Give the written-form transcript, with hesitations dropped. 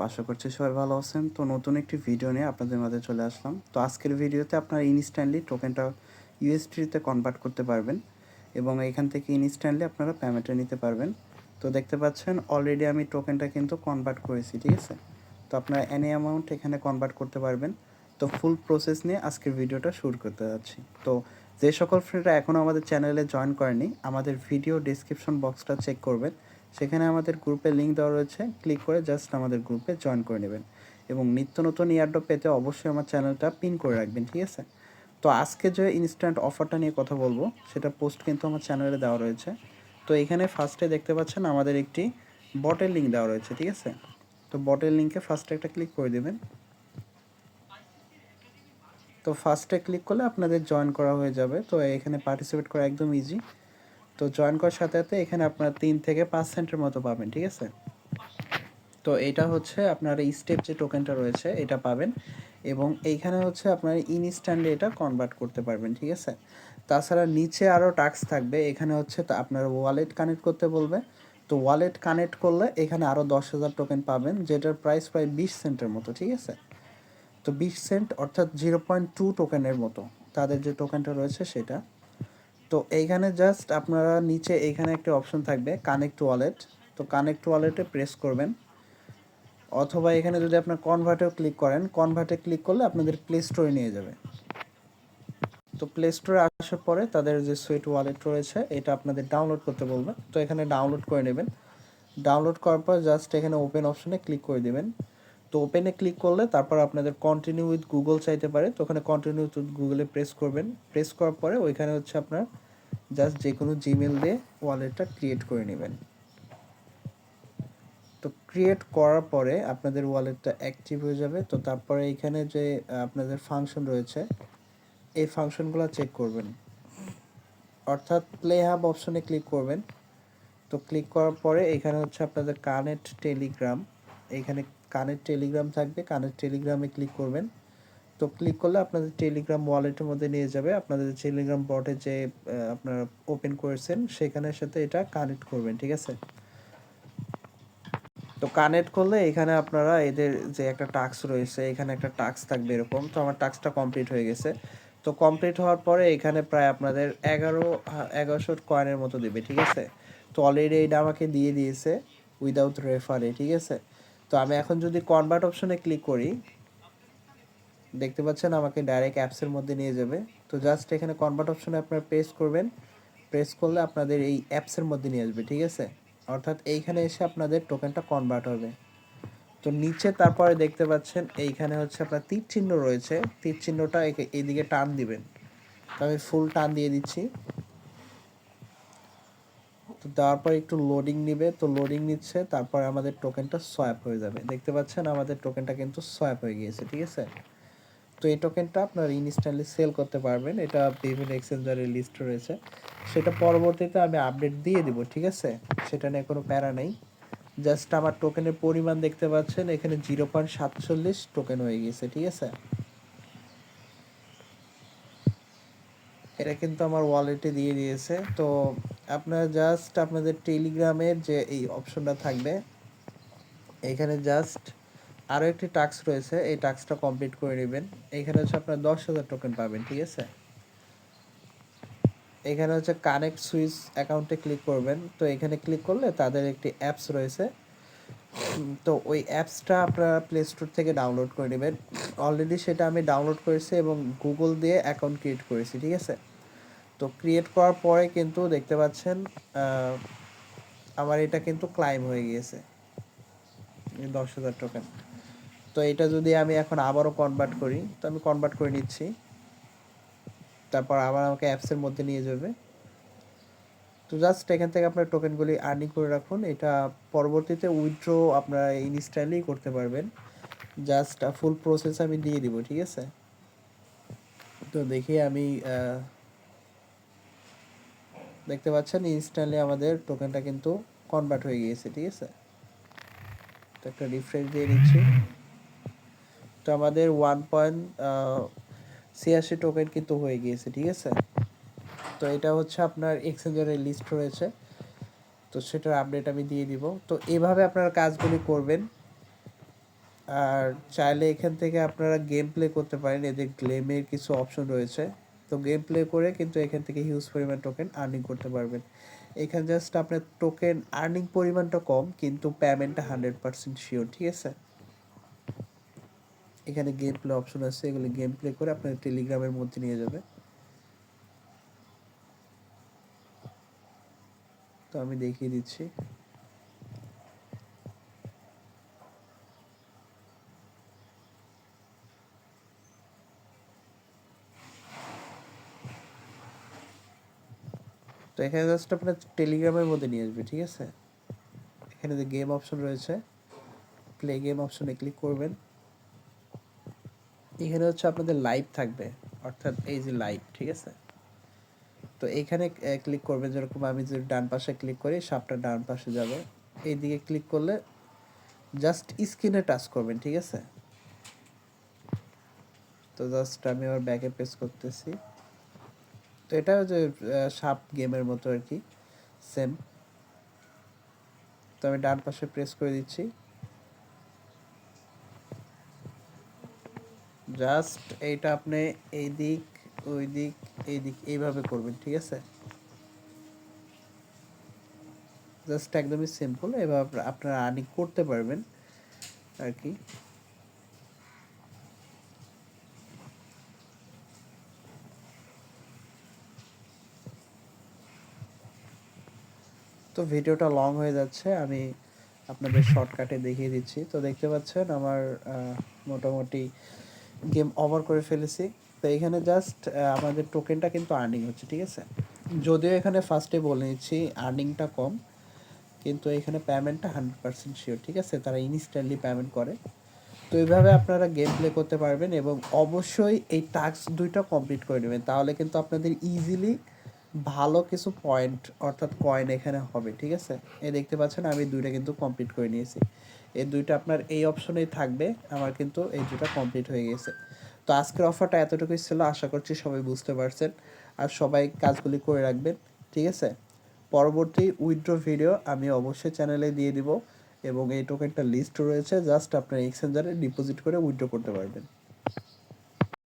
আশা করছি সবাই ভালো আছেন। তো নতুন একটি ভিডিও নিয়ে আপনাদের মাঝে চলে আসলাম। তো আজকের ভিডিওতে আপনারা ইনস্ট্যান্টলি টোকেনটা ইউএসডিতে কনভার্ট করতে পারবেন এবং এখান থেকে ইনস্ট্যান্টলি আপনারা পেমেন্টটা নিতে পারবেন। তো দেখতে পাচ্ছেন অলরেডি আমি টোকেনটা কিন্তু কনভার্ট করেছি, ঠিক আছে। তো আপনারা এনি অ্যামাউন্ট এখানে কনভার্ট করতে পারবেন। তো ফুল প্রসেস নিয়ে আজকের ভিডিওটা শুরু করতে যাচ্ছি। তো যে সকল ফ্রেন্ডরা এখনও আমাদের চ্যানেলে জয়েন করেনি, আমাদের ভিডিও ডিসক্রিপশন বক্সটা চেক করবেন। সেখানে আমাদের গ্রুপের লিঙ্ক দেওয়া রয়েছে, ক্লিক করে জাস্ট আমাদের গ্রুপে জয়েন করে নেবেন এবং নিত্য নতুন ইয়ারড্রপ পেতে অবশ্যই আমার চ্যানেলটা পিন করে রাখবেন, ঠিক আছে। তো আজকে যে ইনস্ট্যান্ট অফারটা নিয়ে কথা বলবো সেটা পোস্ট কিন্তু আমার চ্যানেলে দেওয়া রয়েছে। তো এখানে ফার্স্টে দেখতে পাচ্ছেন আমাদের একটি বটের লিঙ্ক দেওয়া রয়েছে, ঠিক আছে। তো বটের লিঙ্কে ফার্স্টে একটা ক্লিক করে দেবেন। তো ফার্স্টে ক্লিক করলে আপনাদের জয়েন করা হয়ে যাবে। তো এখানে পার্টিসিপেট করা একদম ইজি। তো জয়েন করার সাথে সাথে এখানে আপনারা 3 থেকে 5 সেন্টের মতো পাবেন, ঠিক আছে। তো এটা হচ্ছে আপনার এই স্টেপ যে টোকেনটা রয়েছে এটা পাবেন এবং এইখানে হচ্ছে আপনার ইনস্ট্যান্টলি এটা কনভার্ট করতে পারবেন, ঠিক আছে। তাছাড়া নিচে আরও টাস্ক থাকবে। এখানে হচ্ছে আপনার ওয়ালেট কানেক্ট করতে বলবে। তো ওয়ালেট কানেক্ট করলে এখানে আরও 10,000 টোকেন পাবেন, যেটার প্রাইস প্রায় 20 সেন্টের মতো, ঠিক আছে। তো 20 সেন্ট অর্থাৎ 0.2 টোকেনের মতো তাদের যে টোকেনটা রয়েছে সেটা। তো এইখানে জাস্ট আপনারা নিচে এইখানে একটা অপশন থাকবে কানেক্ট ওয়ালেট। তো কানেক্ট ওয়ালেটে প্রেস করবেন, অথবা এখানে যদি আপনার কনভার্টেও ক্লিক করেন, কনভার্টে ক্লিক করলে আপনাদের প্লে স্টোরে নিয়ে যাবে। তো প্লে স্টোরে আসার পরে তাদের যে সুইট ওয়ালেট রয়েছে এটা আপনাদের ডাউনলোড করতে বলবে। তো এখানে ডাউনলোড করে নেবেন। ডাউনলোড করার পর জাস্ট এখানে ওপেন অপশনে ক্লিক করে দেবেন। তো ওপেনে ক্লিক করলে তারপর আপনাদের কন্টিনিউ উইথ গুগল চাইতে পারে। তো ওখানে কন্টিনিউ উইথ গুগলে প্রেস করবেন। প্রেস করার পরে ওইখানে হচ্ছে আপনার জাস্ট যে কোনো জিমেল দিয়ে ওয়ালেটটা ক্রিয়েট করে নেবেন। তো ক্রিয়েট করার পরে আপনাদের ওয়ালেটটা অ্যাক্টিভ হয়ে যাবে। তো তারপরে এখানে যে আপনাদের ফাংশন রয়েছে এই ফাংশনগুলো চেক করবেন, অর্থাৎ প্লে হাব অপশনে ক্লিক করবেন। তো ক্লিক করার পরে এখানে হচ্ছে আপনাদের কানেক্ট টেলিগ্রাম, এইখানে কানেক্ট টেলিগ্রাম থাকবে, কানেক্ট টেলিগ্রামে ক্লিক করবেন। তো ক্লিক করলে আপনাদের টেলিগ্রাম ওয়ালেটের মধ্যে নিয়ে যাবে। আপনাদের টেলিগ্রাম বটে যে আপনারা ওপেন করেছেন সেখানের সাথে এটা কানেক্ট করবেন, ঠিক আছে। তো কানেক্ট করলে এখানে আপনারা এদের যে একটা টাস্ক রয়েছে, এখানে একটা টাস্ক থাকবে এরকম। তো আমার টাস্কটা কমপ্লিট হয়ে গেছে। তো কমপ্লিট হওয়ার পরে এখানে প্রায় আপনাদের 1100 কয়েনের মতো দেবে, ঠিক আছে। তো অলরেডি এটা আমাকে দিয়ে দিয়েছে উইদাউট রেফারে, ঠিক আছে। তো আমি এখন যদি কনভার্ট অপশনে ক্লিক করি, দেখতে পাচ্ছেন আমাকে ডাইরেক্ট অ্যাপসের মধ্যে নিয়ে যাবে। তো জাস্ট এখানে কনভার্ট অপশনে আপনারা প্রেস করবেন। প্রেস করলে আপনাদের এই অ্যাপসের মধ্যে নিয়ে আসবে, ঠিক আছে। অর্থাৎ এইখানে এসে আপনাদের টোকেনটা কনভার্ট হবে। তো নিচে তারপরে দেখতে পাচ্ছেন এইখানে হচ্ছে আপনার তীর চিহ্ন রয়েছে, তীর চিহ্নটা এইদিকে টান দিবেন। তো আমি ফুল টান দিয়ে দিচ্ছি। তো দেওয়ার পর একটু লোডিং নিবে। তো লোডিং নিচ্ছে, তারপরে আমাদের টোকেনটা সোয়াপ হয়ে যাবে। দেখতে পাচ্ছেন আমাদের টোকেনটা কিন্তু সোয়াপ হয়ে গিয়েছে, ঠিক আছে। তো এই টোকেনটা আপনার ইনস্ট্যান্টলি সেল করতে পারবেন। এটা বিভিন্ন এক্সচেঞ্জারের লিস্ট রয়েছে, সেটা পরবর্তীতে আমি আপডেট দিয়ে দিব, ঠিক আছে। সেটা নিয়ে কোনো প্যারা নেই। জাস্ট আমার টোকেনের পরিমাণ দেখতে পাচ্ছেন এখানে 0.47 টোকেন হয়ে গেছে, ঠিক আছে। এটা কিন্তু আমার ওয়ালেটে দিয়ে দিয়েছে। তো আপনারা জাস্ট আপনাদের টেলিগ্রামের যে এই অপশনটা থাকবে এখানে জাস্ট আরও একটি টাস্ক রয়েছে, এই টাস্কটা কমপ্লিট করে নেবেন। এখানে হচ্ছে আপনার 10,000 টোকেন পাবেন, ঠিক আছে। এখানে হচ্ছে কানেক্ট সুইচ অ্যাকাউন্টে ক্লিক করবেন। তো এখানে ক্লিক করলে তাদের একটি অ্যাপস রয়েছে। তো ওই অ্যাপসটা আপনারা প্লে স্টোর থেকে ডাউনলোড করে নেবেন। অলরেডি সেটা আমি ডাউনলোড করেছি এবং গুগল দিয়ে অ্যাকাউন্ট ক্রিয়েট করেছি, ঠিক আছে। তো ক্রিয়েট করার পরে কিন্তু দেখতে পাচ্ছেন আমার এটা কিন্তু ক্লাইম হয়ে গিয়েছে 10,000 টোকেন। তো এটা যদি আমি এখন আবারও কনভার্ট করি, তো আমি কনভার্ট করে নিচ্ছি। তারপর আবার আমাকে অ্যাপসের মধ্যে নিয়ে যাবে। তো জাস্ট এখান থেকে আপনার টোকেনগুলি আর্নিং করে রাখুন। এটা পরবর্তীতে উইথড্র আপনারা ইনস্ট্যান্টলি করতে পারবেন। জাস্ট ফুল প্রসেস আমি দিয়ে দিব, ঠিক আছে। তো দেখি আমি দেখতে পাচ্ছেন ইনস্ট্যান্টলি আমাদের টোকেনটা কিন্তু কনভার্ট হয়ে গিয়েছে, ঠিক আছে। তো একটা রিফ্রেশ দিয়ে দিচ্ছি। তো আমাদের 1.86 টোকেন কিন্তু হয়ে গিয়েছে, ঠিক আছে। তো এটা হচ্ছে আপনার এক্সচেঞ্জারের লিস্ট রয়েছে, তো সেটার আপডেট আমি দিয়ে দিব। তো এভাবে আপনারা কাজগুলি করবেন। আর চাইলে এখান থেকে আপনারা গেম প্লে করতে পারেন, এদের গেমের কিছু অপশন রয়েছে। তো গেম প্লে করে কিন্তু এখান থেকে হিউজ পরিমাণ টোকেন আর্নিং করতে পারবেন। এখানে জাস্ট আপনার টোকেন আর্নিং পরিমাণটা কম, কিন্তু পেমেন্টটা 100% শিওর, ঠিক আছে। এখানে গেম প্লে অপশন আছে, এগুলো গেম প্লে করে আপনার টেলিগ্রামের মধ্যে নিয়ে যাবে। তো আমি দেখিয়ে দিচ্ছি। তো এখানে জাস্ট আপনার টেলিগ্রামের মধ্যে নিয়ে আসবে, ঠিক আছে। এখানে যে গেম অপশন রয়েছে, প্লে গেম অপশনে ক্লিক করবেন। এখানে হচ্ছে আপনাদের লাইভ থাকবে, অর্থাৎ এই যে লাইভ, ঠিক আছে। তো এইখানে ক্লিক করবেন, যেরকম আমি যদি ডান পাশে ক্লিক করি সাপটা ডান পাশে যাবে। এই দিকে ক্লিক করলে জাস্ট স্ক্রিনে টাচ করবেন, ঠিক আছে। তো জাস্ট আমি আবার ব্যাকে প্রেস করতেছি। তো এটা যে সাপ গেমের মতো আর কি, সেম। তো আমি ডান পাশে প্রেস করে দিচ্ছি। জাস্ট এইটা আপনি এই দিক ওই দিক এই দিক এইভাবে করবেন, ঠিক আছে। জাস্ট একদমই সিম্পল, এভাবে আপনারা আর্নিং করতে পারবেন আর কি। তো ভিডিওটা লং হয়ে যাচ্ছে, আমি আপনাদের শর্টকাটে দেখিয়ে দিচ্ছি। তো দেখতে পাচ্ছেন আমার মোটামুটি গেম ওভার করে ফেলেছি। তো এখানে জাস্ট আমাদের টোকেনটা কিন্তু আর্নিং হচ্ছে, ঠিক আছে। যদিও এখানে ফার্স্টে বলে নিচ্ছি আর্নিংটা কম, কিন্তু এখানে পেমেন্টটা 100% শিওর, ঠিক আছে। তারা ইনস্ট্যান্টলি পেমেন্ট করে। তো এইভাবে আপনারা গেম প্লে করতে পারবেন, এবং অবশ্যই এই টাস্ক দুইটা কমপ্লিট করে নেবেন, তাহলে কিন্তু আপনাদের ইজিলি ভালো কিছু পয়েন্ট অর্থাৎ কয়েন এখানে হবে, ঠিক আছে। এই দেখতে পাচ্ছেন আমি দুইটা কিন্তু কমপ্লিট করে নিয়েছি। এই দুইটা আপনার এই অপশনেই থাকবে, আমার কিন্তু এই দুটো কমপ্লিট হয়ে গেছে। তো আজকের অফারটা এতটুকুই ছিল, আশা করছি সবাই বুঝতে পারছেন। আর সবাই কাজগুলি করে রাখবেন, ঠিক আছে। পরবর্তী উইথড্র ভিডিও আমি অবশ্যই চ্যানেলে দিয়ে দিব, এবং এই টোকেনটা লিস্ট রয়েছে, জাস্ট আপনার এক্সচেঞ্জারে ডিপোজিট করে উইথড্র করতে পারবেন।